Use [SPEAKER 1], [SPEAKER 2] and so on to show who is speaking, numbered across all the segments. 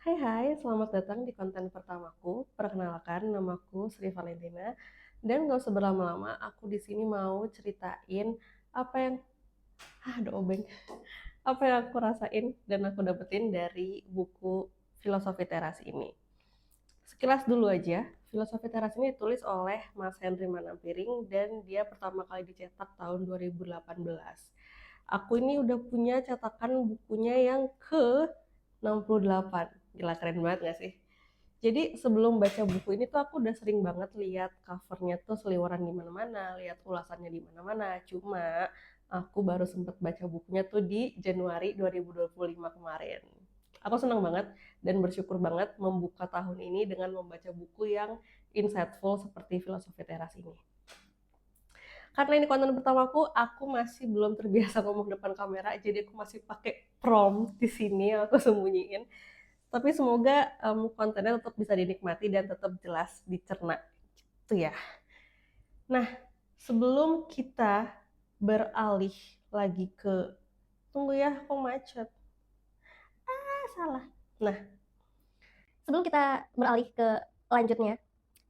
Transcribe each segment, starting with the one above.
[SPEAKER 1] Hai, selamat datang di konten pertamaku. Perkenalkan, namaku Sri Valentina. Dan gak usah berlama-lama, aku di sini mau ceritain apa yang, aduh obeng, apa yang aku rasain dan aku dapetin dari buku Filosofi Teras ini. Sekilas dulu aja, Filosofi Teras ini ditulis oleh Mas Henry Manampiring dan dia pertama kali dicetak tahun 2018. Aku ini udah punya cetakan bukunya yang ke 68. Gila, keren banget gak sih? Jadi sebelum baca buku ini tuh aku udah sering banget lihat covernya tuh seliweran di mana-mana, lihat ulasannya di mana-mana. Cuma aku baru sempet baca bukunya tuh di Januari 2025 kemarin. Aku senang banget dan bersyukur banget membuka tahun ini dengan membaca buku yang insightful seperti Filosofi Teras ini. Karena ini konten pertamaku, aku masih belum terbiasa ngomong depan kamera, jadi aku masih pakai prompt di sini yang aku sembunyiin. Tapi semoga kontennya tetap bisa dinikmati dan tetap jelas dicerna. Itu ya. Nah, sebelum kita beralih lagi ke tunggu ya, kok macet. Salah. Nah,
[SPEAKER 2] Sebelum kita beralih ke lanjutnya,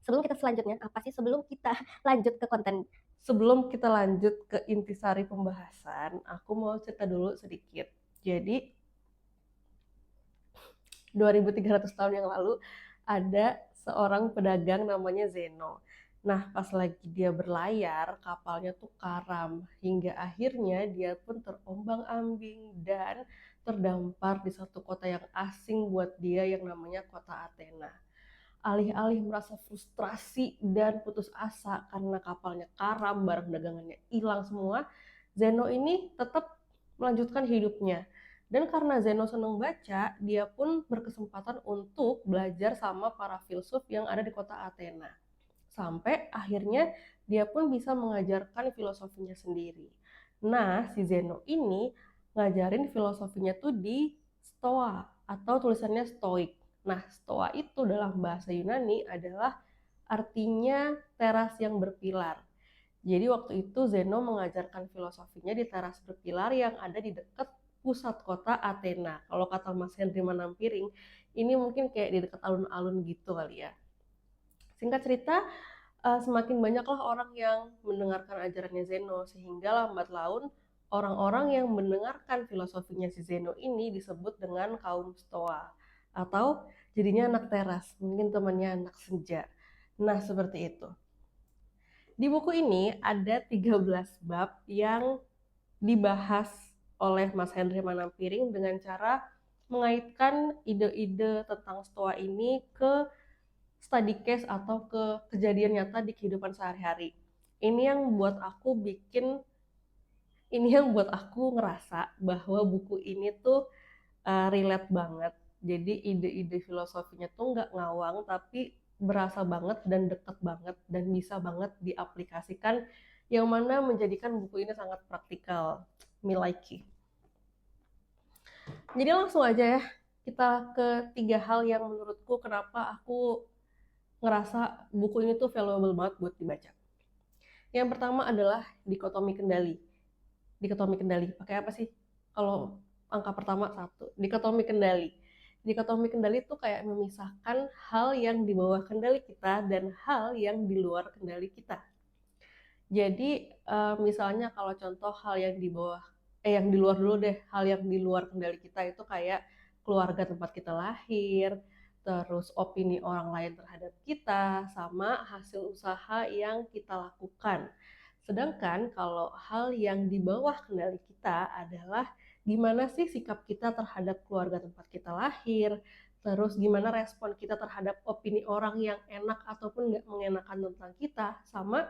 [SPEAKER 2] sebelum kita selanjutnya apa sih sebelum kita lanjut ke konten?
[SPEAKER 1] sebelum kita lanjut ke intisari pembahasan, aku mau cerita dulu sedikit. Jadi, 2300 tahun yang lalu ada seorang pedagang namanya Zeno. Nah, pas lagi dia berlayar, kapalnya tuh karam. Hingga akhirnya dia pun terombang-ambing dan terdampar di satu kota yang asing buat dia yang namanya kota Athena. Alih-alih merasa frustrasi dan putus asa karena kapalnya karam, barang dagangannya hilang semua, Zeno ini tetap melanjutkan hidupnya. Dan karena Zeno senang baca, dia pun berkesempatan untuk belajar sama para filsuf yang ada di kota Athena. Sampai akhirnya dia pun bisa mengajarkan filosofinya sendiri. Nah, si Zeno ini ngajarin filosofinya tuh di Stoa atau tulisannya Stoik. Nah, Stoa itu dalam bahasa Yunani adalah artinya teras yang berpilar. Jadi waktu itu Zeno mengajarkan filosofinya di teras berpilar yang ada di dekat pusat kota Athena. Kalau kata Mas Henry Manampiring, ini mungkin kayak di dekat alun-alun gitu kali ya. Singkat cerita, semakin banyaklah orang yang mendengarkan ajarannya Zeno, sehingga lambat laun orang-orang yang mendengarkan filosofinya si Zeno ini disebut dengan kaum Stoa, atau jadinya anak teras, mungkin temannya anak senja. Nah, seperti itu. Di buku ini ada 13 bab yang dibahas oleh Mas Henry Manampiring dengan cara mengaitkan ide-ide tentang Stoa ini ke study case atau ke kejadian nyata di kehidupan sehari-hari. Ini yang buat aku ngerasa bahwa buku ini tuh relate banget. Jadi ide-ide filosofinya tuh nggak ngawang tapi berasa banget dan deket banget dan bisa banget diaplikasikan, yang mana menjadikan buku ini sangat praktikal. Miliki. Jadi langsung aja ya, kita ke 3 hal yang menurutku kenapa aku ngerasa buku ini tuh valuable banget buat dibaca. Yang pertama adalah dikotomi kendali. Dikotomi kendali, pakai apa sih? Kalau angka pertama satu, dikotomi kendali. Dikotomi kendali itu kayak memisahkan hal yang di bawah kendali kita dan hal yang di luar kendali kita. Jadi misalnya kalau contoh hal yang di bawah, yang di luar dulu deh, hal yang di luar kendali kita itu kayak keluarga tempat kita lahir, terus opini orang lain terhadap kita, sama hasil usaha yang kita lakukan. Sedangkan kalau hal yang di bawah kendali kita adalah gimana sih sikap kita terhadap keluarga tempat kita lahir, terus gimana respon kita terhadap opini orang yang enak ataupun nggak mengenakan tentang kita, sama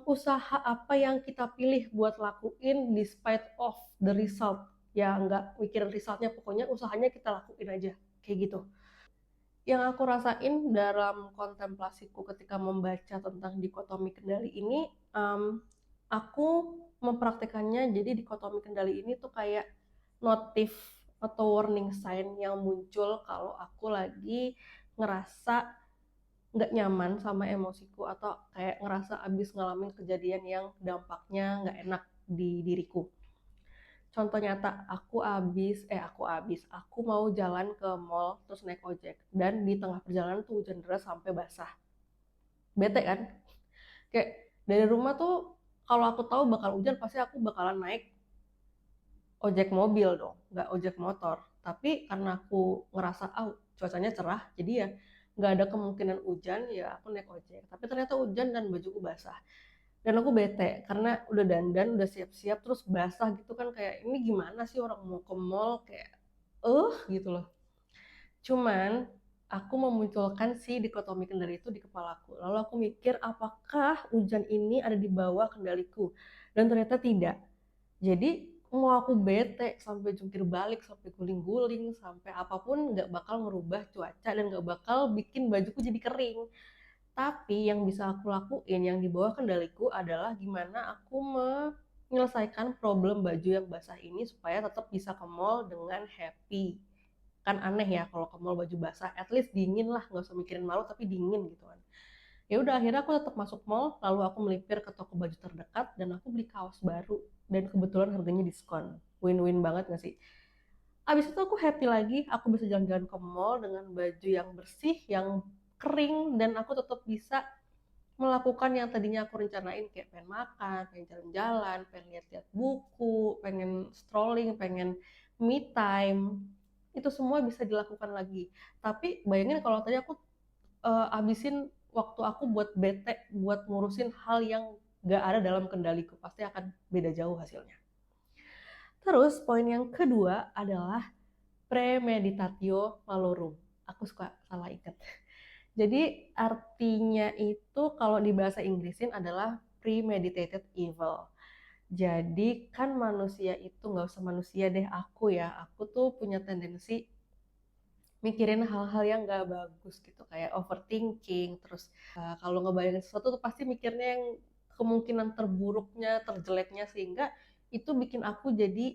[SPEAKER 1] usaha apa yang kita pilih buat lakuin despite of the result. Ya nggak mikirin resultnya, pokoknya usahanya kita lakuin aja, kayak gitu. Yang aku rasain dalam kontemplasiku ketika membaca tentang dikotomi kendali ini, aku mempraktekannya. Jadi dikotomi kendali ini tuh kayak notif atau warning sign yang muncul kalau aku lagi ngerasa nggak nyaman sama emosiku atau kayak ngerasa abis ngalamin kejadian yang dampaknya nggak enak di diriku. contoh nyata, aku mau jalan ke mall terus naik ojek dan di tengah perjalanan tuh hujan deras sampai basah. Bete kan? Kayak dari rumah tuh kalau aku tahu bakal hujan pasti aku bakalan naik ojek mobil dong, nggak ojek motor. Tapi karena aku ngerasa cuacanya cerah, jadi ya nggak ada kemungkinan hujan, ya aku naik ojek. Tapi ternyata hujan dan bajuku basah. Dan aku bete karena udah dandan, udah siap-siap terus basah gitu kan, kayak ini gimana sih orang mau ke mall kayak gitu loh. Cuman aku memunculkan si dikotomi kendali itu di kepalaku. Lalu aku mikir apakah hujan ini ada di bawah kendaliku? Dan ternyata tidak. Jadi mau aku bete sampai jungkir balik, sampai guling-guling, sampai apapun nggak bakal ngerubah cuaca dan nggak bakal bikin bajuku jadi kering. Tapi yang bisa aku lakuin yang di bawah kendaliku adalah gimana aku menyelesaikan problem baju yang basah ini supaya tetap bisa ke mall dengan happy. Kan aneh ya kalau ke mall baju basah, at least dingin lah, nggak usah mikirin malu tapi dingin gitu kan. Ya udah akhirnya aku tetap masuk mall, lalu aku melipir ke toko baju terdekat dan aku beli kaos baru dan kebetulan harganya diskon. Win-win banget gak sih? Abis itu aku happy lagi, aku bisa jalan-jalan ke mall dengan baju yang bersih, yang kering, dan aku tetap bisa melakukan yang tadinya aku rencanain, kayak pengen makan, pengen jalan-jalan, pengen lihat-lihat buku, pengen strolling, pengen me time. Itu semua bisa dilakukan lagi. Tapi bayangin kalau tadi aku abisin waktu aku buat bete, buat ngurusin hal yang gak ada dalam kendaliku, pasti akan beda jauh hasilnya. Terus poin yang kedua adalah premeditatio malorum. Aku suka salah ikat. Jadi artinya itu kalau di bahasa Inggrisin adalah premeditated evil. Jadi kan manusia itu, nggak usah manusia deh, aku tuh punya tendensi mikirin hal-hal yang gak bagus gitu, kayak overthinking. Terus kalau ngebayangin sesuatu tuh pasti mikirnya yang kemungkinan terburuknya, terjeleknya, sehingga itu bikin aku jadi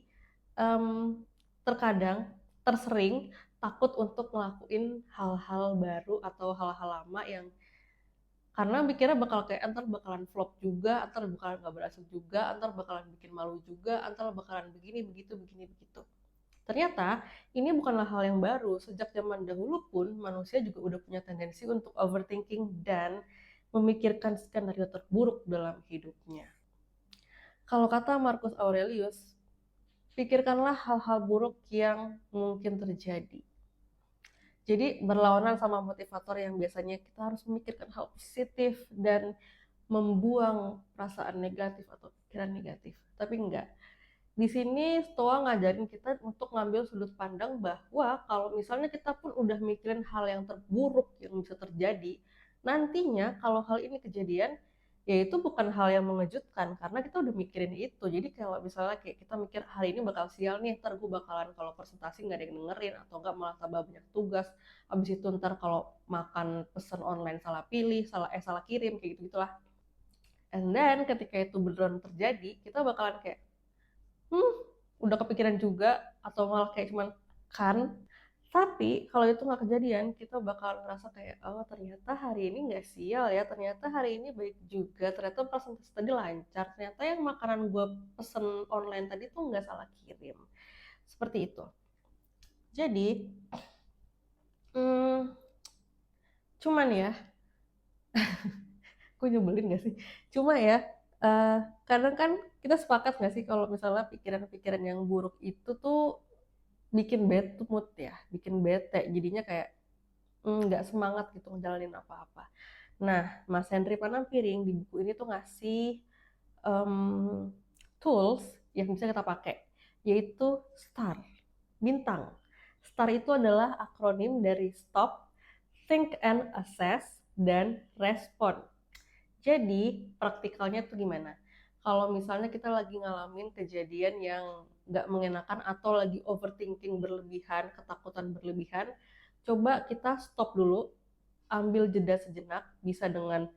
[SPEAKER 1] terkadang tersering takut untuk ngelakuin hal-hal baru atau hal-hal lama yang karena mikirnya bakal kayak antar bakalan flop juga, antar bakalan gak berhasil juga, antar bakalan bikin malu juga, antar bakalan begini begitu begini begitu. Ternyata ini bukanlah hal yang baru. Sejak zaman dahulu pun manusia juga udah punya tendensi untuk overthinking dan memikirkan skenario terburuk dalam hidupnya. Kalau kata Marcus Aurelius, pikirkanlah hal-hal buruk yang mungkin terjadi. Jadi berlawanan sama motivator yang biasanya kita harus memikirkan hal positif dan membuang perasaan negatif atau pikiran negatif. Tapi enggak. Di sini Stoa ngajarin kita untuk ngambil sudut pandang bahwa kalau misalnya kita pun udah mikirin hal yang terburuk yang bisa terjadi, nantinya kalau hal ini kejadian, ya itu bukan hal yang mengejutkan karena kita udah mikirin itu. Jadi kalau misalnya kayak kita mikir hari ini bakal sial nih, ntar gue bakalan kalau presentasi nggak ada yang dengerin atau nggak malah tambah banyak tugas. Abis itu ntar kalau makan pesen online salah pilih, salah kirim, kayak gitu gitulah. And then ketika itu beneran terjadi, kita bakalan kayak udah kepikiran juga atau malah kayak cuman kan. Tapi kalau itu nggak kejadian, kita bakal ngerasa kayak ternyata hari ini nggak sial ya, ternyata hari ini baik juga, ternyata presentasi tadi lancar, ternyata yang makanan gue pesen online tadi tuh nggak salah kirim. Seperti itu. Jadi cuman ya gue nyebelin gak sih? Cuma ya kadang kan kita sepakat gak sih kalau misalnya pikiran-pikiran yang buruk itu tuh bikin bad mood ya, bikin bete, jadinya kayak nggak semangat gitu ngejalanin apa-apa. Nah, Mas Henry Panampiring di buku ini tuh ngasih tools yang bisa kita pakai, yaitu STAR, bintang. STAR itu adalah akronim dari Stop, Think and Assess, dan Respond. Jadi praktikalnya tuh gimana? Kalau misalnya kita lagi ngalamin kejadian yang nggak mengenakan atau lagi overthinking berlebihan, ketakutan berlebihan, coba kita stop dulu, ambil jeda sejenak, bisa dengan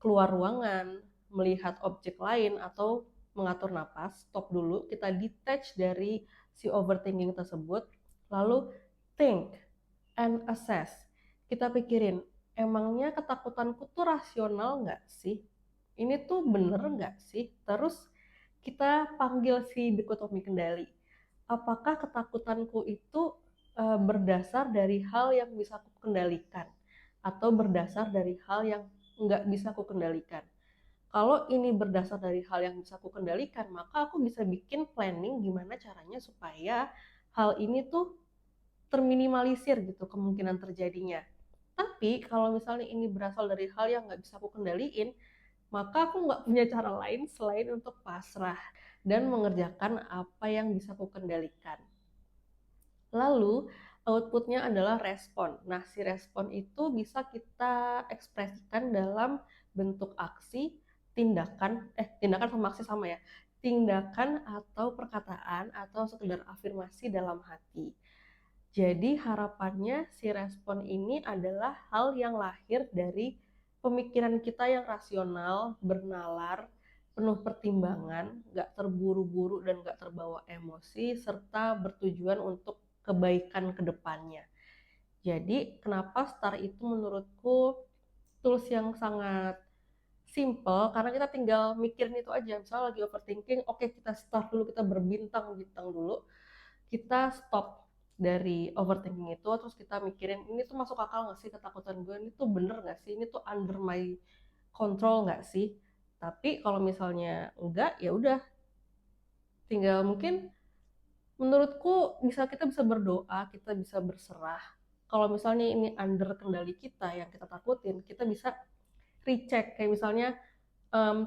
[SPEAKER 1] keluar ruangan, melihat objek lain, atau mengatur napas, stop dulu, kita detach dari si overthinking tersebut, lalu think and assess. Kita pikirin, emangnya ketakutanku tuh rasional nggak sih? Ini tuh bener nggak sih? Terus kita panggil si dikotomi kendali. apakah ketakutanku itu berdasar dari hal yang bisa aku kendalikan atau berdasar dari hal yang nggak bisa aku kendalikan. Kalau ini berdasar dari hal yang bisa aku kendalikan, maka aku bisa bikin planning gimana caranya supaya hal ini tuh terminimalisir gitu kemungkinan terjadinya. Tapi kalau misalnya ini berasal dari hal yang nggak bisa aku kendaliin, maka aku nggak punya cara lain selain untuk pasrah dan mengerjakan apa yang bisa aku kendalikan. Lalu outputnya adalah respon. Nah, si respon itu bisa kita ekspresikan dalam bentuk aksi, tindakan sama aksi sama ya. Tindakan atau perkataan atau sekedar afirmasi dalam hati. Jadi harapannya si respon ini adalah hal yang lahir dari pemikiran kita yang rasional, bernalar, penuh pertimbangan, gak terburu-buru dan gak terbawa emosi, serta bertujuan untuk kebaikan ke depannya. Jadi kenapa STAR itu menurutku tools yang sangat simple, karena kita tinggal mikirin itu aja. Misalnya lagi overthinking, oke, kita start dulu, kita berbintang-bintang dulu, kita stop dari overthinking itu, terus kita mikirin ini tuh masuk akal nggak sih ketakutan gue, ini tuh bener nggak sih, ini tuh under my control nggak sih. Tapi kalau misalnya enggak, ya udah, tinggal mungkin menurutku kita bisa berdoa, kita bisa berserah. Kalau misalnya ini under kendali kita yang kita takutin, kita bisa recheck. Kayak misalnya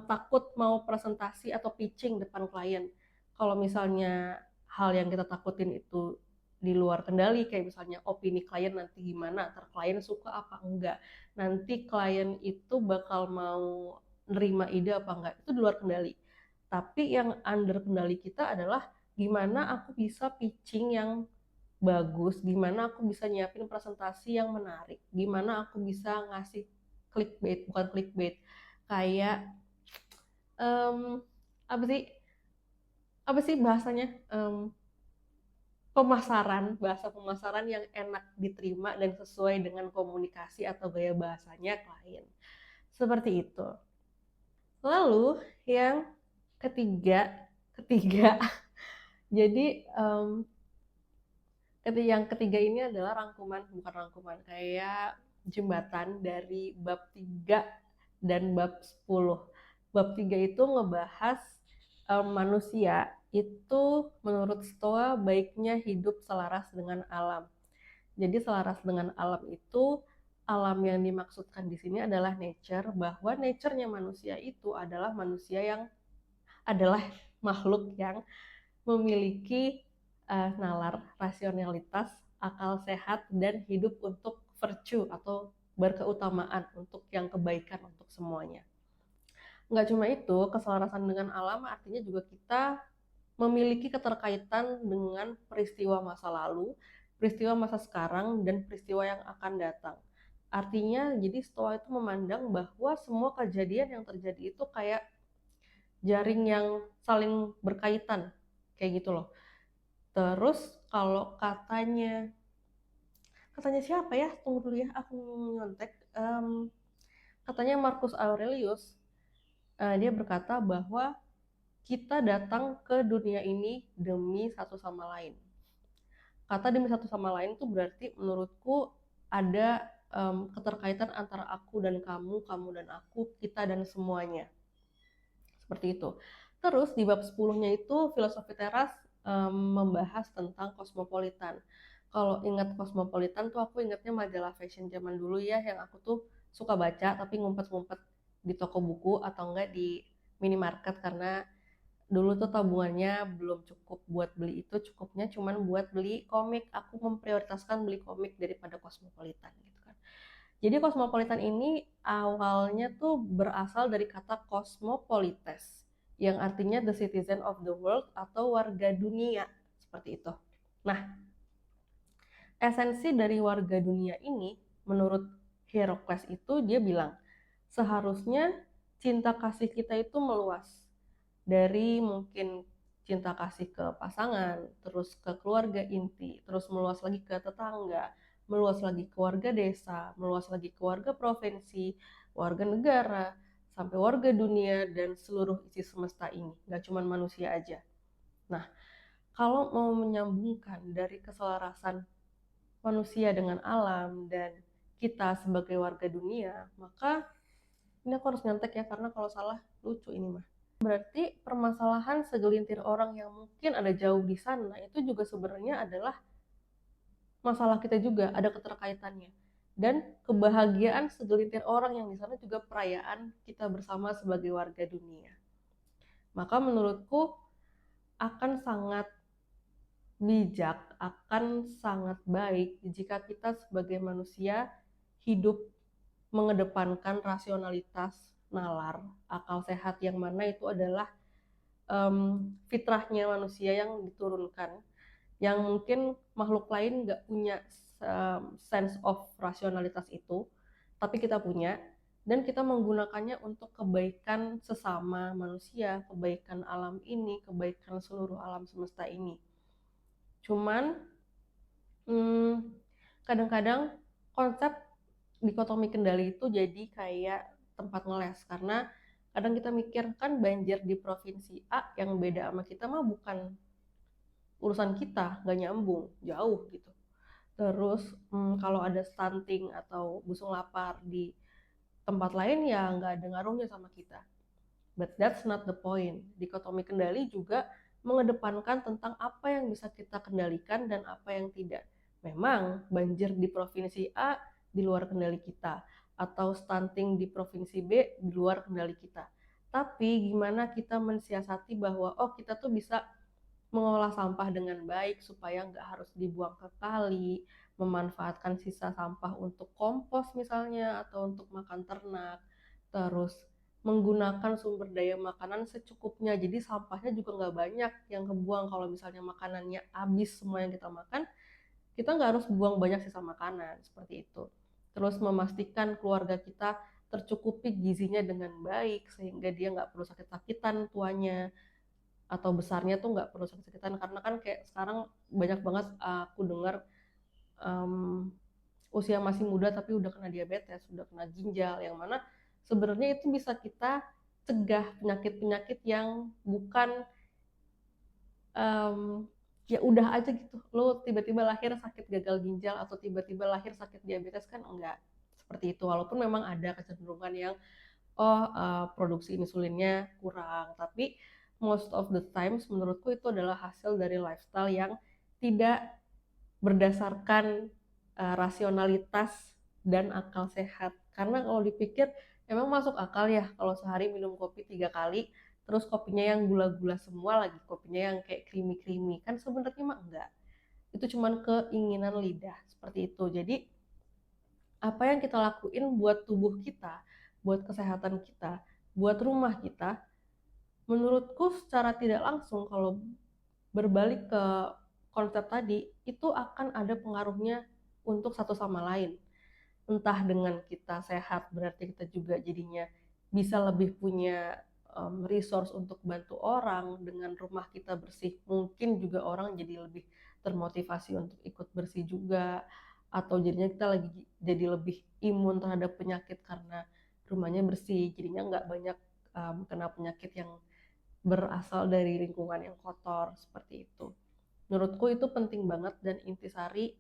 [SPEAKER 1] takut mau presentasi atau pitching depan klien. Kalau misalnya hal yang kita takutin itu di luar kendali, kayak misalnya opini klien nanti gimana, ntar klien suka apa enggak, nanti klien itu bakal mau nerima ide apa enggak, itu di luar kendali. Tapi yang under kendali kita adalah gimana aku bisa pitching yang bagus, gimana aku bisa nyiapin presentasi yang menarik, gimana aku bisa ngasih bukan clickbait, kayak um, apa sih bahasanya, bahasa pemasaran yang enak diterima dan sesuai dengan komunikasi atau gaya bahasanya klien. Seperti itu. Lalu yang ketiga, jadi yang ketiga ini adalah bukan rangkuman, kayak jembatan dari bab 3 dan bab 10. Bab 3 itu ngebahas manusia itu menurut Stoa baiknya hidup selaras dengan alam. Jadi selaras dengan alam itu, alam yang dimaksudkan di sini adalah nature, bahwa nature-nya manusia itu adalah makhluk yang memiliki nalar, rasionalitas, akal sehat, dan hidup untuk virtue atau berkeutamaan, untuk yang kebaikan untuk semuanya. Nggak cuma itu, keselarasan dengan alam artinya juga kita memiliki keterkaitan dengan peristiwa masa lalu, peristiwa masa sekarang, dan peristiwa yang akan datang. Artinya, jadi Stoa itu memandang bahwa semua kejadian yang terjadi itu kayak jaring yang saling berkaitan, kayak gitu loh. Terus kalau katanya siapa ya? Tunggu dulu ya, aku nyontek. Katanya Marcus Aurelius, dia berkata bahwa kita datang ke dunia ini demi satu sama lain. Kata demi satu sama lain itu berarti menurutku ada keterkaitan antara aku dan kamu, kamu dan aku, kita dan semuanya. Seperti itu. Terus di bab 10-nya itu filosofi teras membahas tentang kosmopolitan. Kalau ingat kosmopolitan tuh aku ingatnya majalah fashion zaman dulu ya, yang aku tuh suka baca tapi ngumpet-ngumpet di toko buku atau enggak di minimarket, karena dulu tuh tabungannya belum cukup buat beli itu, cukupnya cuman buat beli komik. Aku memprioritaskan beli komik daripada kosmopolitan gitu kan. Jadi kosmopolitan ini awalnya tuh berasal dari kata cosmopolites, yang artinya the citizen of the world atau warga dunia, seperti itu. Nah, esensi dari warga dunia ini menurut Heracles itu, dia bilang seharusnya cinta kasih kita itu meluas dari mungkin cinta kasih ke pasangan, terus ke keluarga inti, terus meluas lagi ke tetangga, meluas lagi ke warga desa, meluas lagi ke warga provinsi, warga negara, sampai warga dunia dan seluruh isi semesta ini. Gak cuma manusia aja. Nah, kalau mau menyambungkan dari keselarasan manusia dengan alam dan kita sebagai warga dunia, maka ini aku harus nyontek ya, karena kalau salah lucu ini mah. Berarti permasalahan segelintir orang yang mungkin ada jauh di sana itu juga sebenarnya adalah masalah kita juga, ada keterkaitannya. Dan kebahagiaan segelintir orang yang di sana juga perayaan kita bersama sebagai warga dunia. Maka menurutku akan sangat bijak, akan sangat baik jika kita sebagai manusia hidup mengedepankan rasionalitas, nalar, akal sehat, yang mana itu adalah fitrahnya manusia yang diturunkan, yang mungkin makhluk lain nggak punya sense of rasionalitas itu, tapi kita punya, dan kita menggunakannya untuk kebaikan sesama manusia, kebaikan alam ini, kebaikan seluruh alam semesta ini. Cuman kadang-kadang konsep dikotomi kendali itu jadi kayak tempat ngeles, karena kadang kita mikir kan banjir di provinsi A yang beda sama kita mah bukan urusan kita, nggak nyambung, jauh gitu. Terus kalau ada stunting atau busung lapar di tempat lain ya nggak ada ngaruhnya sama kita. But that's not the point. Dikotomi kendali juga mengedepankan tentang apa yang bisa kita kendalikan dan apa yang tidak. Memang banjir di provinsi A di luar kendali kita, atau stunting di provinsi B di luar kendali kita. Tapi gimana kita mensiasati bahwa kita tuh bisa mengolah sampah dengan baik supaya nggak harus dibuang ke kali, memanfaatkan sisa sampah untuk kompos misalnya, atau untuk makan ternak, terus menggunakan sumber daya makanan secukupnya, jadi sampahnya juga nggak banyak yang kebuang. Kalau misalnya makanannya habis semua yang kita makan, kita nggak harus buang banyak sisa makanan, seperti itu. Terus memastikan keluarga kita tercukupi gizinya dengan baik, sehingga dia nggak perlu sakit-sakitan tuanya, atau besarnya tuh nggak perlu sakit-sakitan, karena kan kayak sekarang banyak banget aku dengar usia masih muda tapi udah kena diabetes, udah kena ginjal, yang mana sebenarnya itu bisa kita cegah penyakit-penyakit yang bukan ya udah aja gitu, lo tiba-tiba lahir sakit gagal ginjal atau tiba-tiba lahir sakit diabetes, kan enggak seperti itu. Walaupun memang ada kecenderungan yang produksi insulinnya kurang, tapi most of the times menurutku itu adalah hasil dari lifestyle yang tidak berdasarkan rasionalitas dan akal sehat. Karena kalau dipikir emang masuk akal ya kalau sehari minum kopi 3 kali, terus kopinya yang gula-gula semua lagi, kopinya yang kayak creamy-creamy, kan sebenarnya mah enggak. Itu cuman keinginan lidah seperti itu. Jadi apa yang kita lakuin buat tubuh kita, buat kesehatan kita, buat rumah kita, menurutku secara tidak langsung kalau berbalik ke konsep tadi, itu akan ada pengaruhnya untuk satu sama lain. Entah dengan kita sehat, berarti kita juga jadinya bisa lebih punya resource untuk bantu orang. Dengan rumah kita bersih, mungkin juga orang jadi lebih termotivasi untuk ikut bersih juga, atau jadinya kita lagi jadi lebih imun terhadap penyakit karena rumahnya bersih, jadinya nggak banyak kena penyakit yang berasal dari lingkungan yang kotor, seperti itu. Menurutku itu penting banget, dan intisari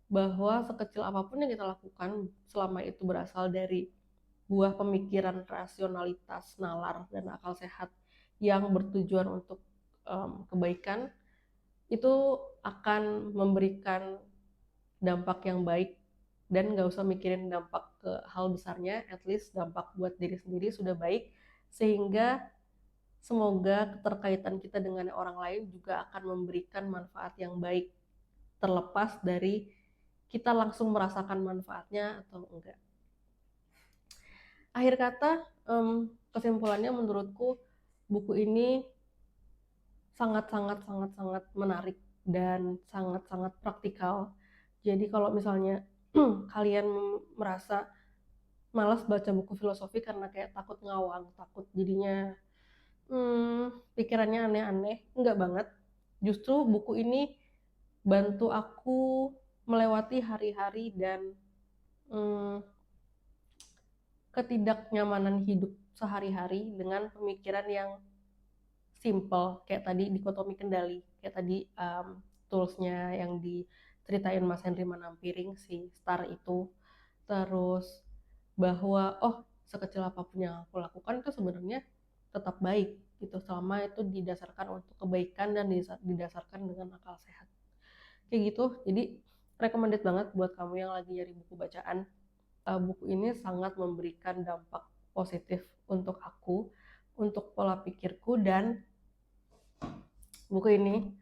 [SPEAKER 1] bahwa sekecil apapun yang kita lakukan selama itu berasal dari buah pemikiran rasionalitas, nalar, dan akal sehat yang bertujuan untuk kebaikan, itu akan memberikan dampak yang baik, dan nggak usah mikirin dampak ke hal besarnya, at least dampak buat diri sendiri sudah baik, sehingga semoga keterkaitan kita dengan orang lain juga akan memberikan manfaat yang baik, terlepas dari kita langsung merasakan manfaatnya atau enggak. Akhir kata, kesimpulannya menurutku buku ini sangat-sangat menarik dan sangat-sangat praktikal. Jadi kalau misalnya kalian merasa malas baca buku filosofi karena kayak takut ngawang, takut jadinya pikirannya aneh-aneh, enggak banget. Justru buku ini bantu aku melewati hari-hari dan ketidaknyamanan hidup sehari-hari dengan pemikiran yang simple kayak tadi dikotomi kendali, kayak tadi toolsnya yang diceritain Mas Henry Manampiring si STAR itu, terus bahwa sekecil apapun yang aku lakukan itu sebenarnya tetap baik gitu selama itu didasarkan untuk kebaikan dan didasarkan dengan akal sehat kayak gitu. Jadi recommended banget buat kamu yang lagi nyari buku bacaan. Buku ini sangat memberikan dampak positif untuk aku, untuk pola pikirku, dan buku ini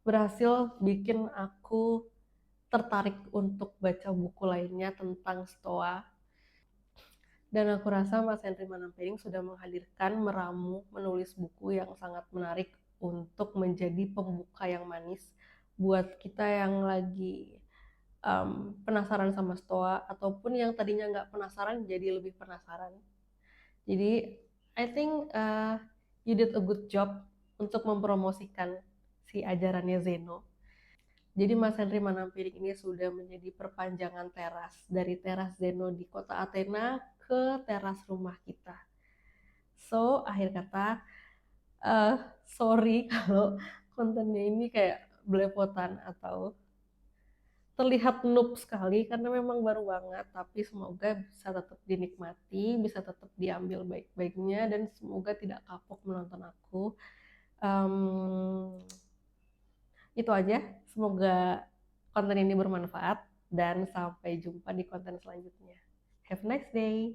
[SPEAKER 1] berhasil bikin aku tertarik untuk baca buku lainnya tentang Stoa. Dan aku rasa Mas Henry Manampiring sudah menghadirkan, meramu, menulis buku yang sangat menarik untuk menjadi pembuka yang manis buat kita yang lagi penasaran sama Stoa, ataupun yang tadinya nggak penasaran jadi lebih penasaran. Jadi I think you did a good job untuk mempromosikan si ajarannya Zeno. Jadi Mas Henry Manampiring ini sudah menjadi perpanjangan teras, dari teras Zeno di kota Athena ke teras rumah kita. So, akhir kata, sorry kalau kontennya ini kayak belepotan atau terlihat noob sekali karena memang baru banget, tapi semoga bisa tetap dinikmati, bisa tetap diambil baik-baiknya, dan semoga tidak kapok menonton aku. Itu aja, semoga konten ini bermanfaat dan sampai jumpa di konten selanjutnya. Have a nice day.